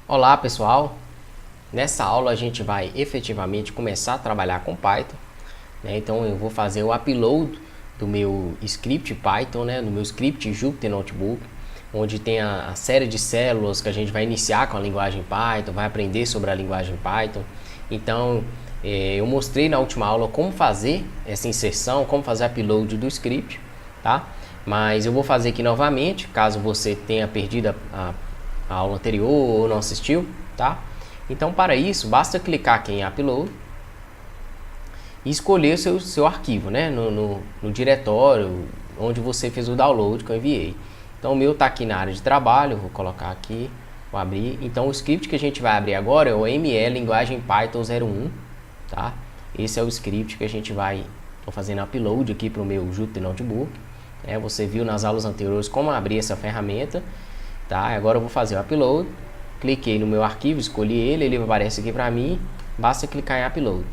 Olá pessoal, nessa aula a gente vai efetivamente começar a trabalhar com Python, né? Então eu vou fazer o upload do meu script Python, né? Do meu script Jupyter Notebook, onde tem a série de células que a gente vai iniciar com a linguagem Python, vai aprender sobre a linguagem Python. Então eu mostrei na última aula como fazer essa inserção, como fazer upload do script, tá? Mas eu vou fazer aqui novamente, caso você tenha perdido a aula anterior ou não assistiu, tá? Então, para isso, basta clicar aqui em Upload e escolher o seu arquivo, né? No diretório onde você fez o download que eu enviei. Então, o meu está aqui na área de trabalho, vou colocar aqui, vou abrir. Então, o script que a gente vai abrir agora é o ML Linguagem Python 01, tá? Esse é o script que a gente vai fazendo upload aqui para o meu Jupyter Notebook. Você viu nas aulas anteriores como abrir essa ferramenta. Tá? Agora eu vou fazer o upload, cliquei no meu arquivo, escolhi ele aparece aqui para mim, basta clicar em upload.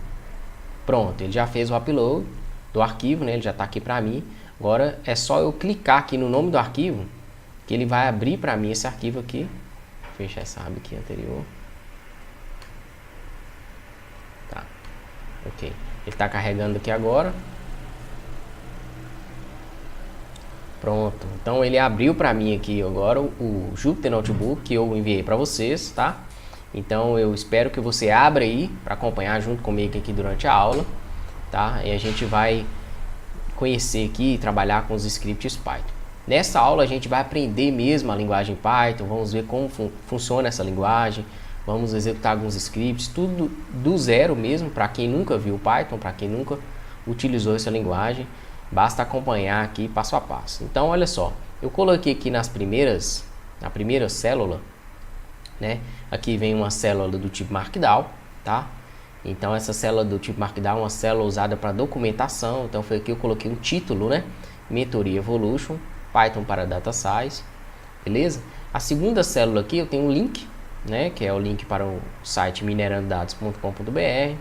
Pronto, ele já fez o upload do arquivo, né? Ele já está aqui para mim. Agora é só eu clicar aqui no nome do arquivo, que ele vai abrir para mim esse arquivo aqui. Vou fechar essa aba aqui anterior. Tá, ok. Ele está carregando aqui agora. Pronto, então ele abriu para mim aqui agora o Jupyter Notebook que eu enviei para vocês, tá? Então eu espero que você abra aí para acompanhar junto comigo aqui durante a aula, tá? E a gente vai conhecer aqui e trabalhar com os scripts Python. Nessa aula a gente vai aprender mesmo a linguagem Python, vamos ver como funciona essa linguagem, vamos executar alguns scripts, tudo do zero mesmo, para quem nunca viu Python, para quem nunca utilizou essa linguagem. Basta acompanhar aqui passo a passo. Então, olha só, eu coloquei aqui na primeira célula, né? Aqui vem uma célula do tipo Markdown, tá? Então, essa célula do tipo Markdown é uma célula usada para documentação. Então, foi aqui que eu coloquei um título, né? Mentoria Evolution, Python para Data Science, beleza? A segunda célula aqui eu tenho um link, né? Que é o link para o site minerandodados.com.br.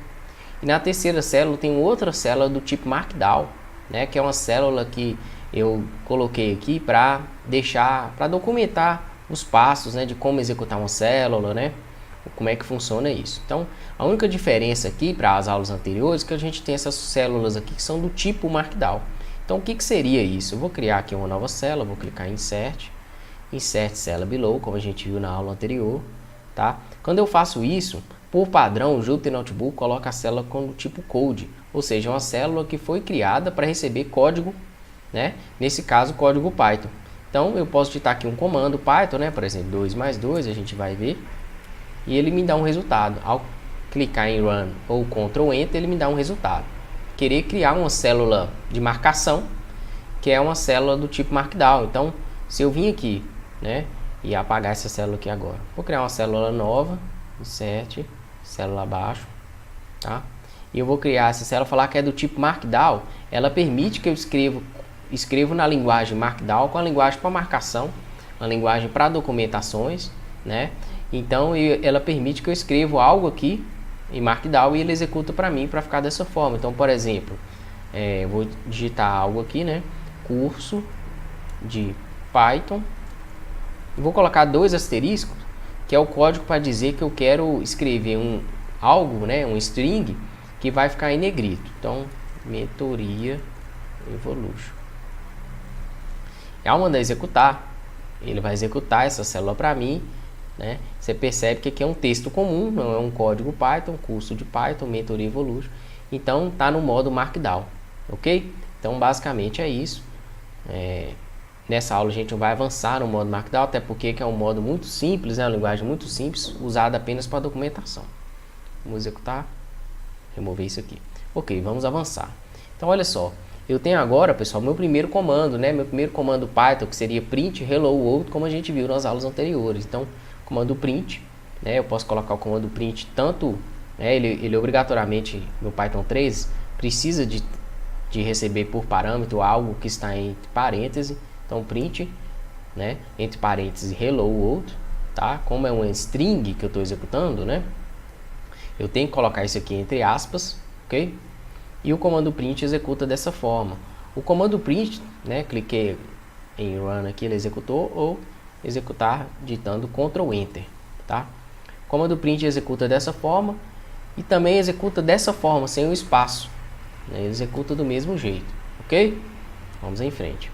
E na terceira célula tem outra célula do tipo Markdown, né, que é uma célula que eu coloquei aqui para documentar os passos, né, de como executar uma célula, né, como é que funciona isso. Então, a única diferença aqui para as aulas anteriores é que a gente tem essas células aqui que são do tipo Markdown. Então, o que seria isso? Eu vou criar aqui uma nova célula, vou clicar em Insert Cell Below, como a gente viu na aula anterior, tá? Quando eu faço isso, por padrão, o Jupyter Notebook coloca a célula com o tipo Code, ou seja, uma célula que foi criada para receber código, né? Nesse caso, código Python. Então, eu posso digitar aqui um comando Python, né? Por exemplo, 2 mais 2, a gente vai ver, e ele me dá um resultado. Ao clicar em Run ou Ctrl Enter, ele me dá um resultado. Querer criar uma célula de marcação, que é uma célula do tipo Markdown. Então, se eu vim aqui, né, e apagar essa célula aqui agora, vou criar uma célula nova, Insert, célula abaixo, tá? E eu vou criar essa célula, falar que é do tipo Markdown. Ela permite que eu escrevo na linguagem Markdown com a linguagem para marcação, uma linguagem para documentações, né? Então ela permite que eu escreva algo aqui em Markdown e ele executa para mim para ficar dessa forma. Então, por exemplo, eu vou digitar algo aqui, né? Curso de Python. E vou colocar 2 asteriscos, que é o código para dizer que eu quero escrever algo, né? Um string que vai ficar em negrito. Então, mentoria evolution. E ao mandar executar, ele vai executar essa célula para mim, né? Você percebe que aqui é um texto comum, não é um código Python, curso de Python, mentoria evolution. Então, tá no modo Markdown, ok? Então, basicamente é isso. Nessa aula a gente vai avançar no modo Markdown, até porque é um modo muito simples, é uma linguagem muito simples, usada apenas para documentação. Vamos executar. Remover isso aqui. Ok, vamos avançar. Então, olha só. Eu tenho agora, pessoal, meu primeiro comando, né? Meu primeiro comando Python, que seria print hello world, como a gente viu nas aulas anteriores. Então, comando print, né? Eu posso colocar o comando print tanto, né? Ele obrigatoriamente, no Python 3, precisa de receber por parâmetro algo que está entre parênteses. Então, print, né? Entre parênteses hello world, tá? Como é uma string que eu estou executando, né? Eu tenho que colocar isso aqui entre aspas, ok? E o comando print executa dessa forma. O comando print, né, cliquei em Run aqui, ele executou, ou executar digitando Ctrl Enter, tá? comando print executa dessa forma e também executa dessa forma, sem o espaço, né? Executa do mesmo jeito, ok? Vamos em frente.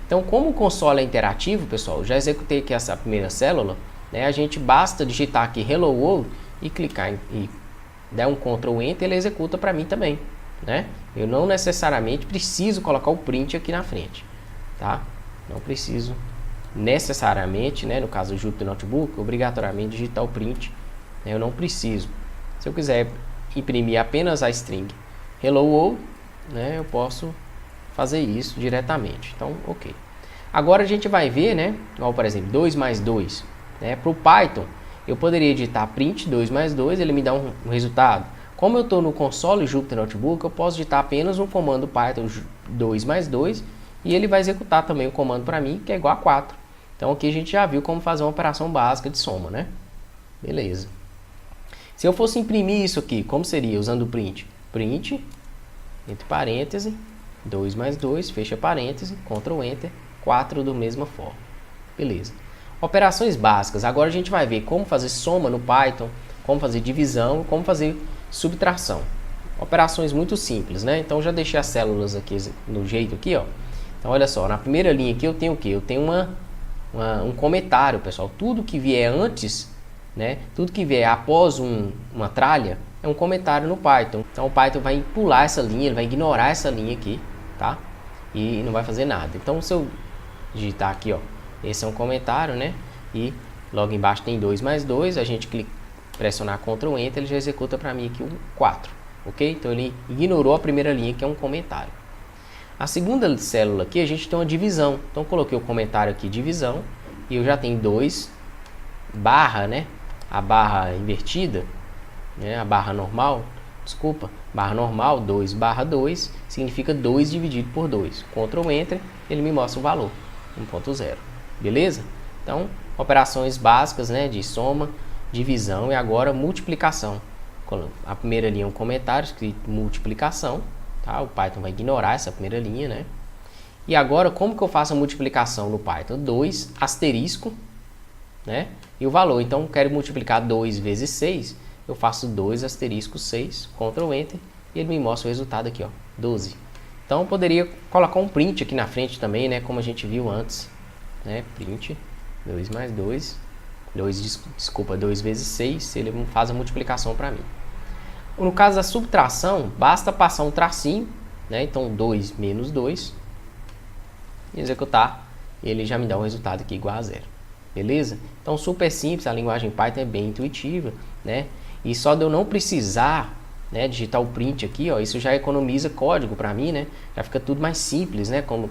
Então, como o console é interativo, pessoal, já executei aqui essa primeira célula, né? A gente basta digitar aqui Hello World e clicar e dar um Ctrl Enter, ele executa para mim também, né? Eu não necessariamente preciso colocar o print aqui na frente, tá? Não preciso necessariamente, né? No caso do Jupyter Notebook, obrigatoriamente digitar o print, né? Eu não preciso. Se eu quiser imprimir apenas a string Hello World, né? Eu posso fazer isso diretamente. Então, ok. Agora a gente vai ver, né? Igual, por exemplo, 2 mais 2, né? Para o Python, eu poderia digitar print 2 mais 2, ele me dá um resultado. Como eu estou no console Jupyter Notebook, eu posso digitar apenas um comando Python 2 mais 2 e ele vai executar também o comando para mim, que é igual a 4. Então aqui a gente já viu como fazer uma operação básica de soma, né? Beleza. Se eu fosse imprimir isso aqui, como seria? Usando o print. Print, entre parênteses, 2 mais 2, fecha parênteses, Ctrl Enter, 4 da mesma forma. Beleza. Operações básicas. Agora a gente vai ver como fazer soma no Python, como fazer divisão, como fazer subtração. Operações muito simples, né? Então já deixei as células aqui no jeito aqui, ó. Então olha só, na primeira linha aqui eu tenho o quê? Eu tenho um comentário, pessoal. Tudo que vier antes, né? Tudo que vier após uma tralha é um comentário no Python. Então o Python vai pular essa linha, ele vai ignorar essa linha aqui, tá? E não vai fazer nada. Então se eu digitar aqui, ó, esse é um comentário, né? E logo embaixo tem 2 mais 2, a gente pressionar Ctrl Enter, ele já executa para mim aqui o 4, ok? Então ele ignorou a primeira linha, que é um comentário. A segunda célula aqui, a gente tem uma divisão. Então coloquei o comentário aqui, divisão, e eu já tenho 2 barra, né? A barra invertida, né? A barra normal, desculpa, barra normal, 2 barra 2, significa 2 dividido por 2. Ctrl Enter, ele me mostra o valor, 1.0. Beleza? Então, operações básicas, né, de soma, divisão e agora multiplicação. A primeira linha é um comentário escrito multiplicação, tá? O Python vai ignorar essa primeira linha, né? E agora, como que eu faço a multiplicação no Python? 2 asterisco, né? E o valor. Então, quero multiplicar 2 vezes 6, eu faço 2 asterisco 6, Ctrl Enter, e ele me mostra o resultado aqui, ó, 12. Então, eu poderia colocar um print aqui na frente também, né? Como a gente viu antes, né? Print 2 mais 2, 2 vezes 6, ele faz a multiplicação para mim. No caso da subtração, basta passar um tracinho, né? Então 2 menos 2, e executar, ele já me dá um resultado aqui igual a 0. Beleza? Então super simples, a linguagem Python é bem intuitiva, né? E só de eu não precisar, né, digitar o print aqui, ó, isso já economiza código para mim, né? Já fica tudo mais simples, né? Como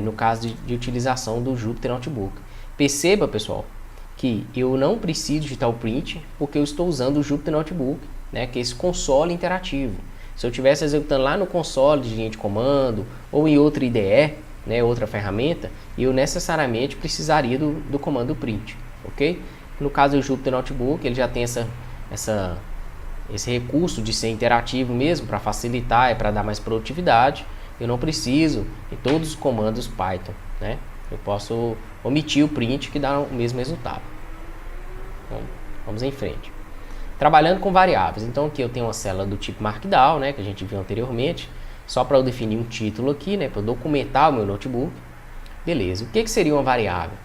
no caso de utilização do Jupyter Notebook. Perceba, pessoal, que eu não preciso digitar o print porque eu estou usando o Jupyter Notebook, né, que é esse console interativo. Se eu estivesse executando lá no console de linha de comando ou em outra IDE, né, outra ferramenta, eu necessariamente precisaria do comando print, ok? No caso do Jupyter Notebook, ele já tem esse recurso de ser interativo mesmo, para facilitar, para dar mais produtividade. Eu não preciso de todos os comandos Python, né? Eu posso omitir o print que dá o mesmo resultado. Então, vamos em frente. Trabalhando com variáveis. Então aqui eu tenho uma célula do tipo Markdown, né, que a gente viu anteriormente, só para eu definir um título aqui, né, para documentar o meu notebook. Beleza. O que seria uma variável?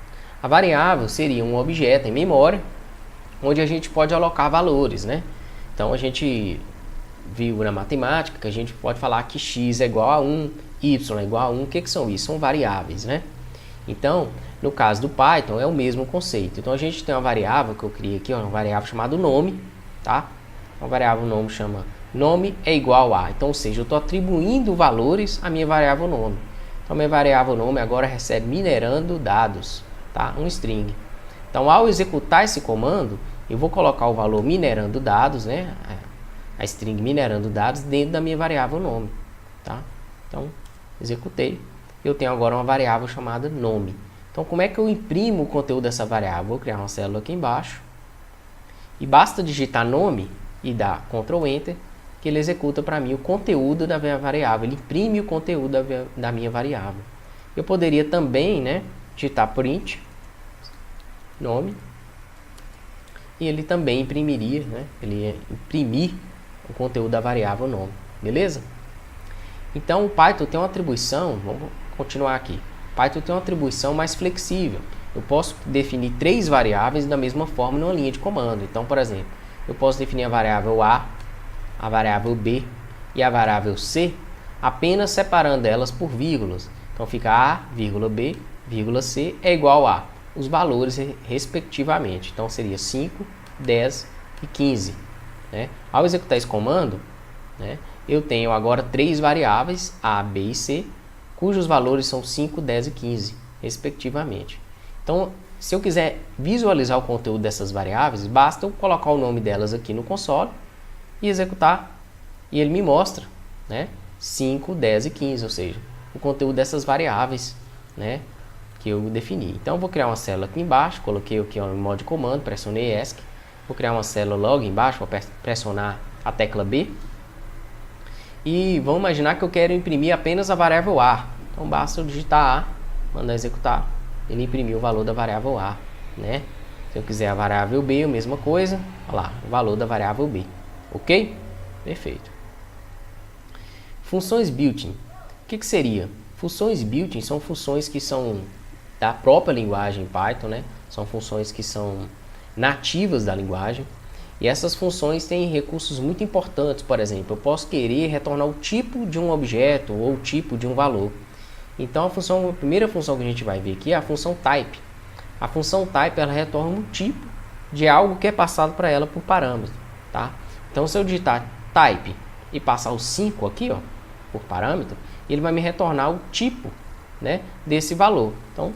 A variável seria um objeto em memória, onde a gente pode alocar valores, né? Então a gente viu na matemática que a gente pode falar que x é igual a 1, y é igual a 1. O que são isso? São variáveis, né? Então, no caso do Python, é o mesmo conceito. Então, a gente tem uma variável que eu criei aqui, uma variável chamada nome, tá? Uma variável nome chama nome é igual a. Então, ou seja, eu estou atribuindo valores à minha variável nome. Então, minha variável nome agora recebe minerando dados, tá? Um string. Então, ao executar esse comando, eu vou colocar o valor minerando dados, né? A string minerando dados dentro da minha variável nome, tá? Então, executei. Eu tenho agora uma variável chamada nome. Então, como é que eu imprimo o conteúdo dessa variável? Vou criar uma célula aqui embaixo. E basta digitar nome e dar Ctrl Enter, que ele executa para mim o conteúdo da minha variável. Ele imprime o conteúdo da minha variável. Eu poderia também, né, digitar print, nome, e ele também imprimiria, né? Ele ia imprimir o conteúdo da variável nome, beleza? Então o Python tem uma atribuição, vamos continuar aqui. O Python tem uma atribuição mais flexível. Eu posso definir 3 variáveis da mesma forma numa linha de comando. Então, por exemplo, eu posso definir a variável A, a variável B e a variável C, apenas separando elas por vírgulas. Então fica A, vírgula B, vírgula C é igual a os valores respectivamente. Então seria 5, 10 e 15. Né? Ao executar esse comando, né, eu tenho agora 3 variáveis, A, B e C, cujos valores são 5, 10 e 15, respectivamente. Então, se eu quiser visualizar o conteúdo dessas variáveis, basta eu colocar o nome delas aqui no console e executar, e ele me mostra, né, 5, 10 e 15, ou seja, o conteúdo dessas variáveis, né, que eu defini. Então, eu vou criar uma célula aqui embaixo, coloquei aqui em modo de comando, pressionei ESC, vou criar uma célula logo embaixo, vou pressionar a tecla B, e vamos imaginar que eu quero imprimir apenas a variável A. Então, basta eu digitar A, mandar executar, ele imprimiu o valor da variável A, né? Se eu quiser a variável B, a mesma coisa, olha lá, o valor da variável B, ok? Perfeito. Funções built-in. O que seria? Funções built-in são funções que são da própria linguagem Python, né? São funções que são nativas da linguagem. E essas funções têm recursos muito importantes. Por exemplo, eu posso querer retornar o tipo de um objeto ou o tipo de um valor. Então a primeira função que a gente vai ver aqui é a função type. A função type ela retorna um tipo de algo que é passado para ela por parâmetro, tá? Então se eu digitar type e passar o 5 aqui, ó, por parâmetro, ele vai me retornar o tipo, né, desse valor. Então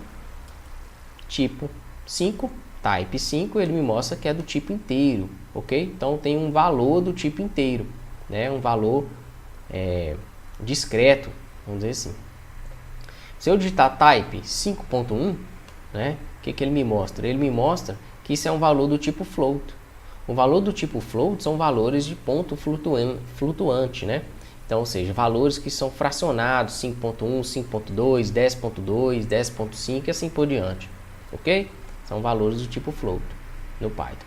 tipo 5, type 5, ele me mostra que é do tipo inteiro, ok? Então tem um valor do tipo inteiro, né? Um valor discreto, vamos dizer assim. Se eu digitar type 5.1, né, o que ele me mostra? Ele me mostra que isso é um valor do tipo float. O valor do tipo float são valores de ponto flutuante, né? Então, ou seja, valores que são fracionados, 5.1, 5.2, 10.2, 10.5 e assim por diante, ok? São valores do tipo float no Python.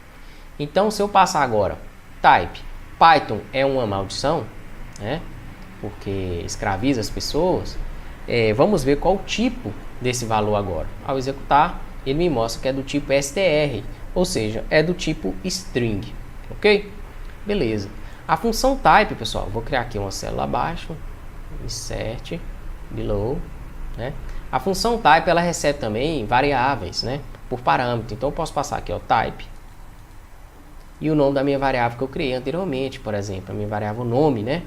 Então, se eu passar agora, type, Python é uma maldição, né? Porque escraviza as pessoas. Vamos ver qual o tipo desse valor agora. Ao executar, ele me mostra que é do tipo str, ou seja, é do tipo string, ok? Beleza. A função type, pessoal, vou criar aqui uma célula abaixo, insert, below, né? A função type ela recebe também variáveis, né, por parâmetro. Então eu posso passar aqui, ó, type e o nome da minha variável que eu criei anteriormente, por exemplo, a minha variável nome, né,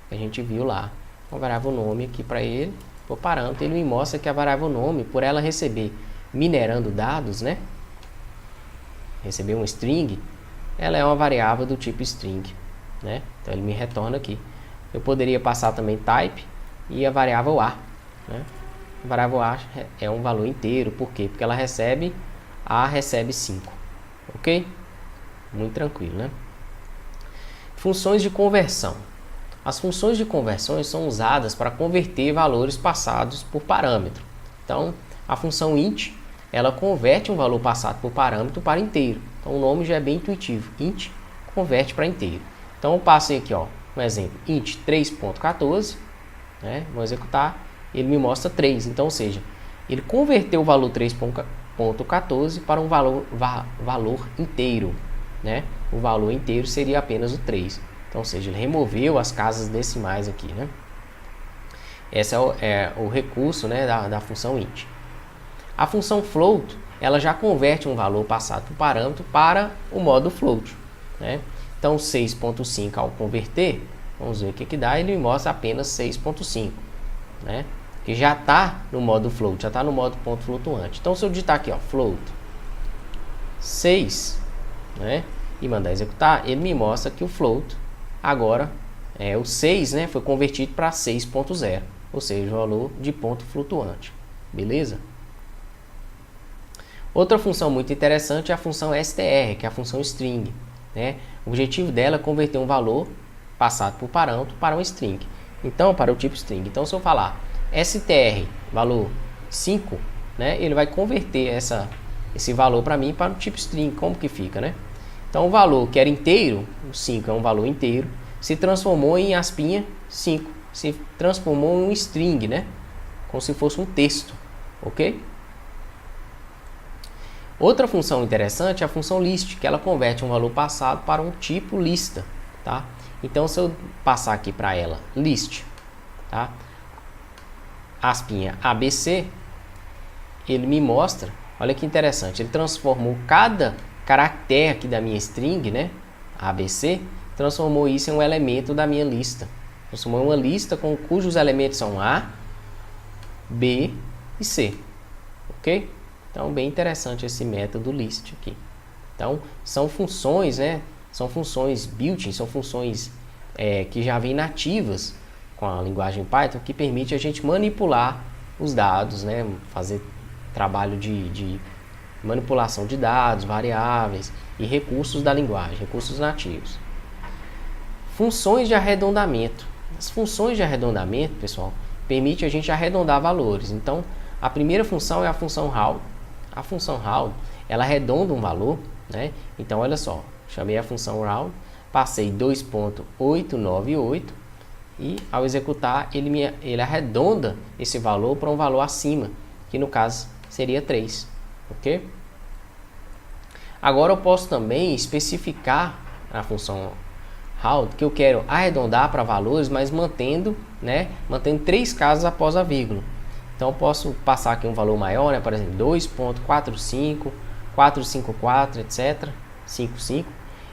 que a gente viu lá, uma variável nome aqui para ele, por parâmetro. Ele me mostra que a variável nome, por ela receber minerando dados, né, receber um string, ela é uma variável do tipo string, né? Então ele me retorna aqui. Eu poderia passar também type e a variável a, né? A variável a é um valor inteiro, por quê? Porque ela recebe 5, ok? Muito tranquilo, né? Funções de conversão. As funções de conversão são usadas para converter valores passados por parâmetro. Então, a função int, ela converte um valor passado por parâmetro para inteiro. Então, o nome já é bem intuitivo. Int converte para inteiro. Então, eu passei aqui, ó, um exemplo, int 3.14, né? Vou executar, ele me mostra 3. Então, ou seja, ele converteu o valor 3.14 para um valor inteiro, né? O valor inteiro seria apenas o 3. Então, ou seja, ele removeu as casas decimais aqui, né? Esse é o recurso, né, da função int. A função float, ela já converte um valor passado por parâmetro para o modo float, né? Então, 6.5 ao converter, vamos ver o que dá, ele me mostra apenas 6.5, né? Que já está no modo float, já está no modo ponto flutuante. Então, se eu digitar aqui, ó, float 6, né, e mandar executar, ele me mostra que o float agora o 6, né, foi convertido para 6.0, ou seja, o valor de ponto flutuante. Beleza? Outra função muito interessante é a função str, que é a função string, né? O objetivo dela é converter um valor passado por parâmetro para um string. Então, para o tipo string. Então, se eu falar str valor 5, né, ele vai converter esse valor para mim para o tipo string. Como que fica, né? Então o valor que era inteiro, o 5 é um valor inteiro, se transformou em aspinha 5, se transformou em um string, né? Como se fosse um texto, ok? Outra função interessante é a função list, que ela converte um valor passado para um tipo lista, tá? Então se eu passar aqui para ela list, tá? Aspinha ABC, ele me mostra, olha que interessante, ele transformou cada caractere aqui da minha string, né, ABC, transformou isso em um elemento da minha lista. Transformou uma lista cujos elementos são A, B e C, ok? Então, bem interessante esse método list aqui. Então, são funções, né, são funções built-in, são funções que já vêm nativas com a linguagem Python, que permite a gente manipular os dados, né, fazer trabalho de manipulação de dados, variáveis e recursos da linguagem, recursos nativos. Funções de arredondamento. As funções de arredondamento, pessoal, permite a gente arredondar valores. Então, a primeira função é a função round. A função round, ela arredonda um valor, né? Então, olha só, chamei a função round, passei 2.898 e ao executar ele arredonda esse valor para um valor acima, que no caso seria 3, ok? Agora eu posso também especificar a função round que eu quero arredondar para valores, mas mantendo 3 casas após a vírgula. Então eu posso passar aqui um valor maior, né? Por exemplo, 2.45, 454, etc, 55,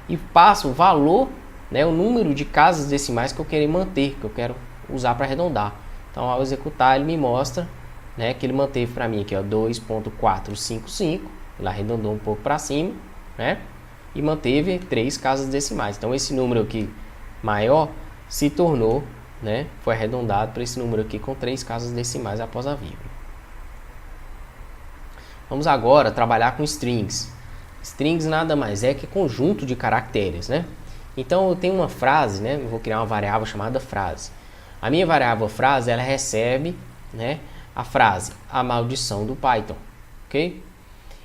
e passo o valor, né, o número de casas decimais que eu quero manter, que eu quero usar para arredondar. Então ao executar ele me mostra, né, que ele manteve para mim aqui, ó, 2.455, ele arredondou um pouco para cima, né, e manteve 3 casas decimais. Então esse número aqui maior se tornou, né, foi arredondado para esse número aqui com 3 casas decimais após a vírgula. Vamos agora trabalhar com strings. Strings nada mais é que conjunto de caracteres, né? Então eu tenho uma frase, né, eu vou criar uma variável chamada frase. A minha variável frase, ela recebe, né, a frase, a maldição do Python, ok?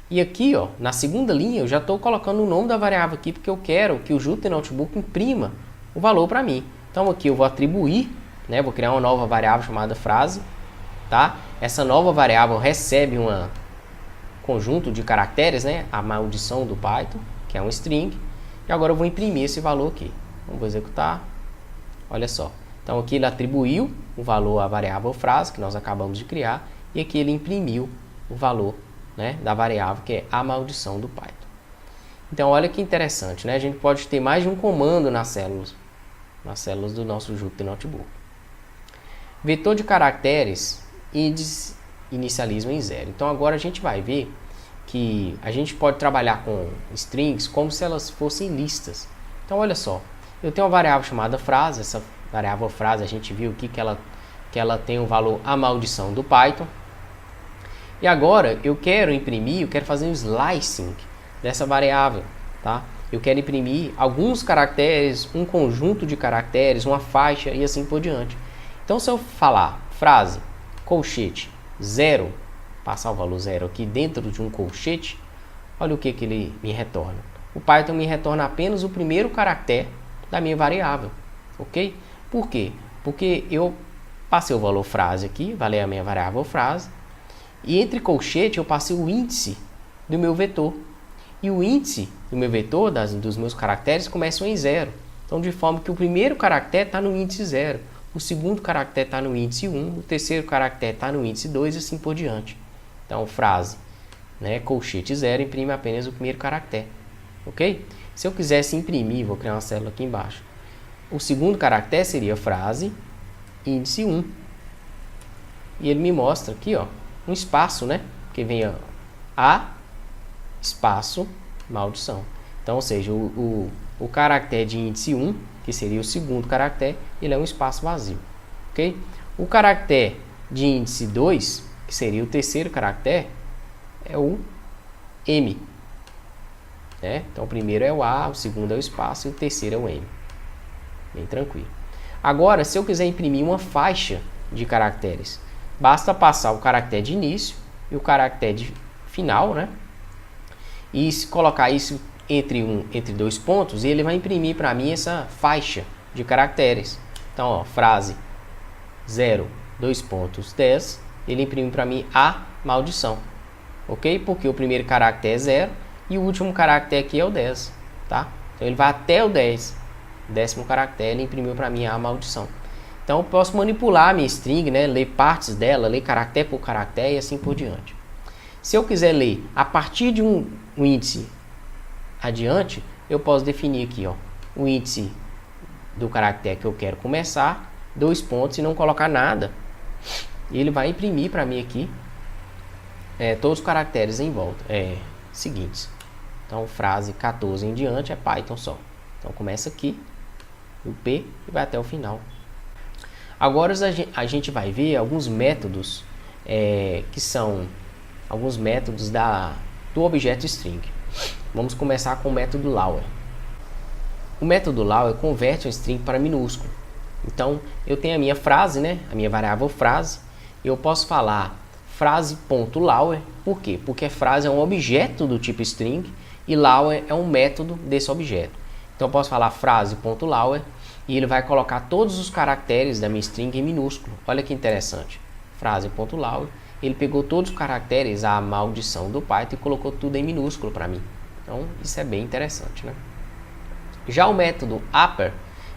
E aqui, ó, na segunda linha, eu já estou colocando o nome da variável aqui, porque eu quero que o Jupyter Notebook imprima o valor para mim. Então aqui eu vou atribuir, né, vou criar uma nova variável chamada frase, tá? Essa nova variável recebe um conjunto de caracteres, né, a maldição do Python, que é um string, e agora eu vou imprimir esse valor aqui. Então, vou executar, olha só. Então aqui ele atribuiu o valor à variável frase, que nós acabamos de criar, e aqui ele imprimiu o valor, né, da variável, que é a maldição do Python. Então olha que interessante, né? A gente pode ter mais de um comando nas células do nosso Jupyter Notebook. Vetor de caracteres, índice, inicialismo em 0. Então agora a gente vai ver que a gente pode trabalhar com strings como se elas fossem listas. Então olha só, eu tenho uma variável chamada frase, essa variável frase a gente viu aqui que ela tem o valor a maldição do Python. E agora eu quero imprimir, eu quero fazer um slicing dessa variável, tá? Eu quero imprimir alguns caracteres, um conjunto de caracteres, uma faixa e assim por diante. Então se eu falar frase, colchete, 0, passar o valor 0 aqui dentro de um colchete, olha o que ele me retorna. O Python me retorna apenas o primeiro caractere da minha variável, ok? Por quê? Porque eu passei o valor frase aqui, valeu a minha variável frase, e entre colchete eu passei o índice do meu vetor. E o índice do meu vetor, dos meus caracteres, começam em 0. Então, de forma que o primeiro caractere está no índice 0, o segundo caractere está no índice 1, o terceiro caractere está no índice 2 e assim por diante. Então, frase, né, colchete 0, imprime apenas o primeiro caractere. Ok? Se eu quisesse imprimir, vou criar uma célula aqui embaixo. O segundo caractere seria frase, índice 1. E ele me mostra aqui, ó, um espaço, né? Que vem a espaço maldição. Então, ou seja, o caractere de índice 1, que seria o segundo caractere, ele é um espaço vazio. Ok? O caractere de índice 2, que seria o terceiro caractere, é o M. Né? Então, o primeiro é o A, o segundo é o espaço e o terceiro é o M. Bem tranquilo. Agora, se eu quiser imprimir uma faixa de caracteres, basta passar o caractere de início e o caractere de final, né? E se colocar isso entre dois pontos e ele vai imprimir para mim essa faixa de caracteres. Então, ó, frase 0, 2 pontos, 10, ele imprime para mim a maldição, ok? Porque o primeiro caractere é 0 e o último caractere aqui é o 10, tá? Então ele vai até o 10, o 10º caractere, ele imprimiu para mim a maldição. Então eu posso manipular a minha string, né? Ler partes dela, ler caractere por caractere e assim por diante. Se eu quiser ler a partir de um índice adiante, eu posso definir aqui, ó, o índice do caractere que eu quero começar, 2 pontos e não colocar nada. E ele vai imprimir para mim aqui todos os caracteres em volta, seguintes. Então, frase 14 em diante é Python só. Então, começa aqui, o P, e vai até o final. Agora, a gente vai ver alguns métodos, que são alguns métodos do objeto string. Vamos começar com o método Lauer. O método Lauer converte a string para minúsculo. Então, eu tenho a minha frase, né? A minha variável frase. Eu posso falar frase.Lauer. Por quê? Porque a frase é um objeto do tipo string e Lauer é um método desse objeto. Então, eu posso falar frase.Lauer e ele vai colocar todos os caracteres da minha string em minúsculo. Olha que interessante. Frase.Lauer. Ele pegou todos os caracteres, a maldição do Python, e colocou tudo em minúsculo para mim. Então, isso é bem interessante, né? Já o método upper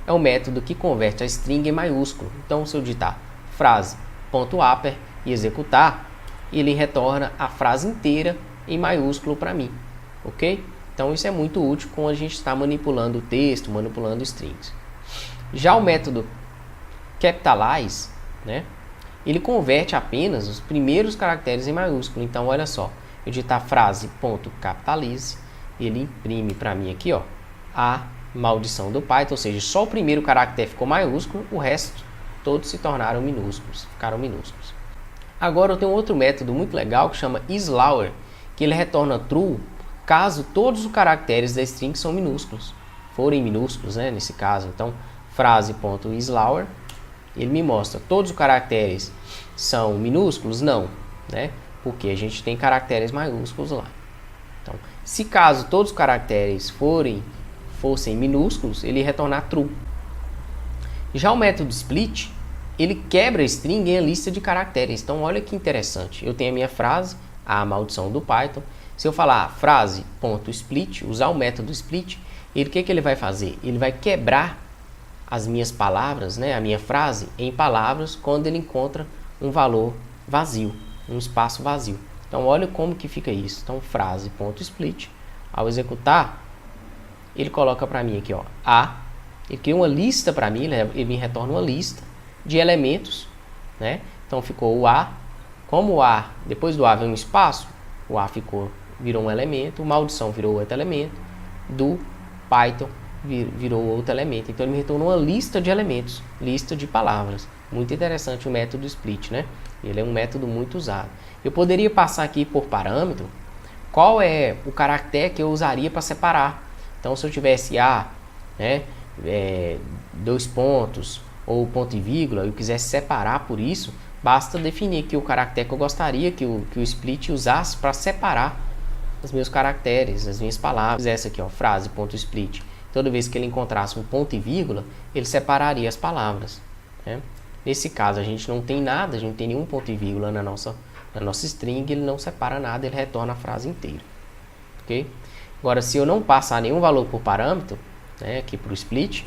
é o método que converte a string em maiúsculo. Então, se eu digitar frase.upper e executar, ele retorna a frase inteira em maiúsculo para mim, ok? Então, isso é muito útil quando a gente está manipulando o texto, manipulando strings. Já o método capitalize, né? Ele converte apenas os primeiros caracteres em maiúsculo. Então, olha só, eu digitar frase.capitalize, ele imprime para mim aqui, ó, a maldição do Python, ou seja, só o primeiro caractere ficou maiúsculo, o resto todos se tornaram minúsculos, ficaram minúsculos. Agora eu tenho outro método muito legal que chama isLauer, que ele retorna true caso todos os caracteres da string são minúsculos, forem minúsculos, né, nesse caso. Então, frase.isLauer, ele me mostra todos os caracteres são minúsculos? Não, né? Porque a gente tem caracteres maiúsculos lá. Então, se caso todos os caracteres fossem minúsculos, ele retornar true. Já o método split, ele quebra a string em a lista de caracteres. Então, olha que interessante. Eu tenho a minha frase, a maldição do Python. Se eu falar frase.split, usar o método split, o que ele vai fazer? Ele vai quebrar as minhas palavras, né, a minha frase, em palavras quando ele encontra um valor vazio, um espaço vazio. Então, olha como que fica isso. Então, frase.split, ao executar, ele coloca para mim aqui, ó, ele cria uma lista para mim, ele me retorna uma lista de elementos, né? Então, ficou o A, como o A, depois do A vem um espaço, o A virou um elemento, maldição virou outro elemento, do Python virou outro elemento. Então, ele me retornou uma lista de elementos, lista de palavras. Muito interessante o método split, né? Ele é um método muito usado. Eu poderia passar aqui por parâmetro qual é o caractere que eu usaria para separar. Então, se eu tivesse A, né, 2 pontos ou ponto e vírgula, eu quisesse separar por isso, basta definir aqui o caractere que eu gostaria que o split usasse para separar os meus caracteres, as minhas palavras. Essa aqui, ó, frase.split. Toda vez que ele encontrasse um ponto e vírgula, ele separaria as palavras, né? Nesse caso, a gente não tem nada, a gente não tem nenhum ponto e vírgula na nossa string, ele não separa nada, ele retorna a frase inteira, ok? Agora, se eu não passar nenhum valor por parâmetro, né, aqui para o split,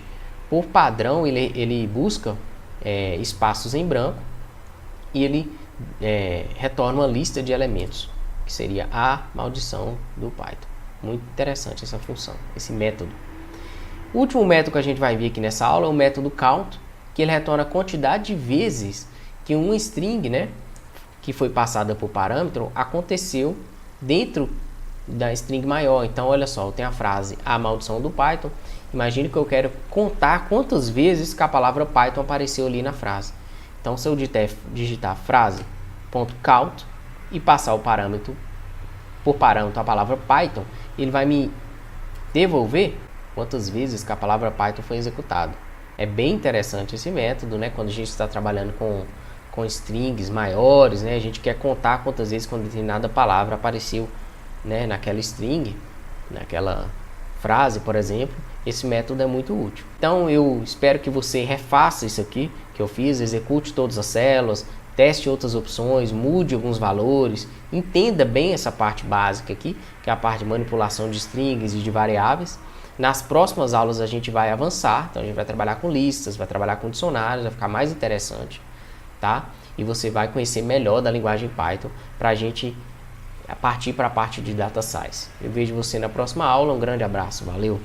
por padrão ele busca espaços em branco e ele retorna uma lista de elementos, que seria a maldição do Python. Muito interessante essa função, esse método. O último método que a gente vai ver aqui nessa aula é o método count, que ele retorna a quantidade de vezes que uma string, né, que foi passada por parâmetro, aconteceu dentro da string maior. Então, olha só, eu tenho a frase a maldição do Python. Imagine que eu quero contar quantas vezes que a palavra Python apareceu ali na frase. Então, se eu digitar frase.count e passar o parâmetro por parâmetro a palavra Python, ele vai me devolver quantas vezes que a palavra Python foi executada. É bem interessante esse método, né? Quando a gente está trabalhando com strings maiores, né? A gente quer contar quantas vezes uma determinada palavra apareceu, né, naquela string, naquela frase, por exemplo, esse método é muito útil. Então eu espero que você refaça isso aqui que eu fiz, execute todas as células, teste outras opções, mude alguns valores, entenda bem essa parte básica aqui, que é a parte de manipulação de strings e de variáveis. Nas próximas aulas a gente vai avançar, então a gente vai trabalhar com listas, vai trabalhar com dicionários, vai ficar mais interessante, tá? E você vai conhecer melhor da linguagem Python para a gente partir para a parte de Data Science. Eu vejo você na próxima aula, um grande abraço, valeu!